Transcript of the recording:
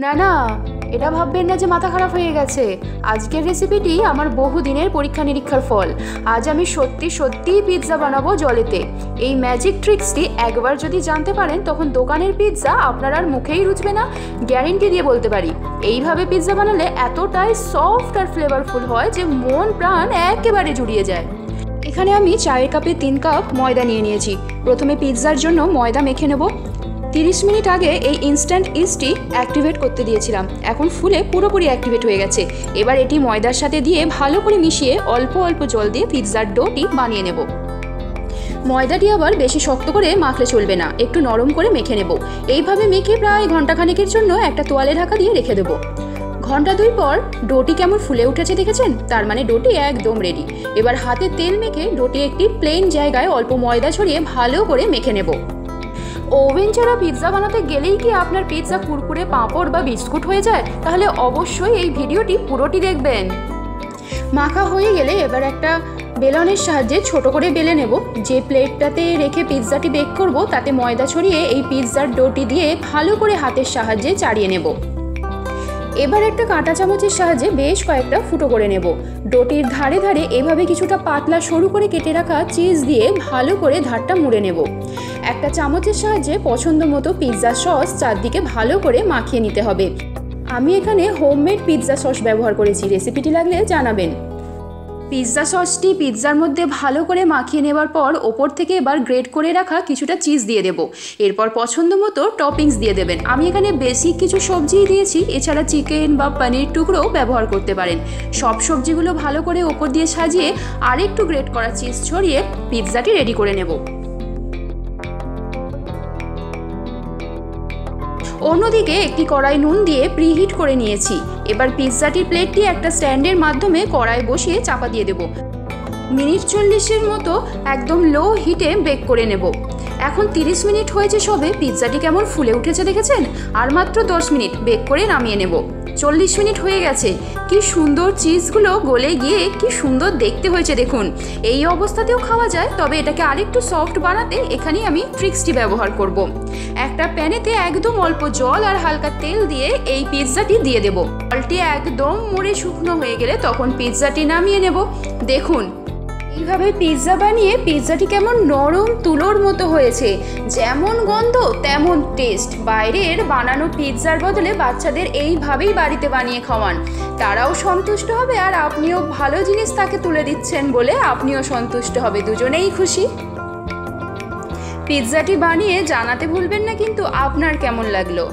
না না, এটা ভাববেন না যে মাথা খারাপ হয়ে গেছে। আজকের রেসিপিটি আমার বহুদিনের পরীক্ষা নিরীক্ষার ফল। আজ আমি সত্যিই পিৎজা বানাবো জলেতে। এই ম্যাজিক ট্রিক্সটি একবার যদি জানতে পারেন তখন দোকানের পিৎজা আপনার আর মুখেই রুচবে না, গ্যারেন্টি দিয়ে বলতে পারি। এইভাবে পিৎজা বানালে এতটাই সফট আর ফ্লেভারফুল হয় যে মন প্রাণ একেবারে জুড়িয়ে যায়। এখানে আমি চায়ের কাপে 3 কাপ ময়দা নিয়ে নিয়েছি। প্রথমে পিৎজার জন্য ময়দা মেখে নেব। 30 মিনিট আগে এই ইনস্ট্যান্ট ইস্টটি অ্যাক্টিভেট করতে দিয়েছিলাম, এখন ফুলে পুরোপুরি অ্যাক্টিভেট হয়ে গেছে। এবার এটি ময়দার সাথে দিয়ে ভালো করে মিশিয়ে অল্প অল্প জল দিয়ে পিৎজার ডোটি বানিয়ে নেব। ময়দাটি আবার বেশি শক্ত করে মাখলে চলবে না, একটু নরম করে মেখে নেব। এইভাবে মেখে প্রায় ঘন্টাখানেকের জন্য একটা তোয়ালে ঢাকা দিয়ে রেখে দেবো। ঘন্টা 2 পর ডোটি কেমন ফুলে উঠেছে দেখেছেন? তার মানে ডোটি একদম রেডি। এবার হাতে তেল মেখে ডোটি একটি প্লেন জায়গায় অল্প ময়দা ছড়িয়ে ভালো করে মেখে নেব। ওভেন ছাড়া পিৎজা বানাতে গেলেই কি আপনার পিৎজা কুরকুরে পাঁপড় বা বিস্কুট হয়ে যায়? তাহলে অবশ্যই এই ভিডিওটি পুরোটি দেখবেন। মাখা হয়ে গেলে এবার একটা বেলনের সাহায্যে ছোট করে বেলে নেব। যে প্লেটটাতে রেখে পিৎজাটি বেক করব তাতে ময়দা ছড়িয়ে এই পিৎজার ডোটি দিয়ে ভালো করে হাতের সাহায্যে চাড়িয়ে নেব। এবার একটা কাঁটা চামচের সাহায্যে বেশ কয়েকটা ফুটো করে নেব। ডোটির ধারে ধারে এভাবে কিছুটা পাতলা সরু করে কেটে রাখা চিজ দিয়ে ভালো করে ধারটা মুড়ে নেব। একটা চামচের সাহায্যে পছন্দ মতো পিৎজা সস চারদিকে ভালো করে মাখিয়ে নিতে হবে। আমি এখানে হোমমেড পিৎজা সস ব্যবহার করেছি, রেসিপিটি লাগলে জানাবেন। পিৎজা সসটি পিৎজার মধ্যে ভালো করে মাখিয়ে নেবার পর ওপর থেকে এবার গ্রেট করে রাখা কিছুটা চিজ দিয়ে দেব। এরপর পছন্দ মতো টপিংস দিয়ে দেবেন। আমি এখানে বেসিক কিছু সবজিই দিয়েছি, এছাড়া চিকেন বা পনির টুকরোও ব্যবহার করতে পারেন। সব সবজিগুলো ভালো করে ওপর দিয়ে সাজিয়ে আরেকটু গ্রেট করা চিজ ছড়িয়ে পিৎজাটি রেডি করে নেব। অন্যদিকে একটি কড়াই নুন দিয়ে প্রিহিট করে নিয়েছি। এবার পিৎজাটির প্লেটটি একটা স্ট্যান্ডের মাধ্যমে কড়াই বসিয়ে চাপা দিয়ে দেব। মিনিট 40-এর মতো একদম লো হিটে বেক করে নেব। এখন 30 মিনিট হয়েছে সবে, পিৎজাটি কেমন ফুলে উঠেছে দেখেছেন? আর মাত্র 10 মিনিট বেক করে নামিয়ে নেব। 40 মিনিট হয়ে গেছে। কি সুন্দর চিজগুলো গলে গিয়ে কি সুন্দর দেখতে হয়েছে দেখুন। এই অবস্থাতেও খাওয়া যায়, তবে এটাকে আরেকটু সফট বানাতে এখানেই আমি ট্রিক্সটি ব্যবহার করব। একটা প্যানেতে একদম অল্প জল আর হালকা তেল দিয়ে এই পিৎজাটি দিয়ে দেব। জলটি একদম মুড়ে শুকনো হয়ে গেলে তখন পিৎজাটি নামিয়ে নেব। দেখুন এইভাবে পিৎজা বানিয়ে পিৎজাটি কেমন নরম তুলোর মতো হয়েছে। যেমন গন্ধ তেমন টেস্ট। বাইরের বানানো পিৎজার বদলে বাচ্চাদের এইভাবেই বাড়িতে বানিয়ে খাওয়ান, তারাও সন্তুষ্ট হবে আর আপনিও ভালো জিনিস তাকে তুলে দিচ্ছেন বলে আপনিও সন্তুষ্ট হবে, দুজনেই খুশি। পিৎজাটি বানিয়ে জানাতে ভুলবেন না কিন্তু আপনার কেমন লাগলো।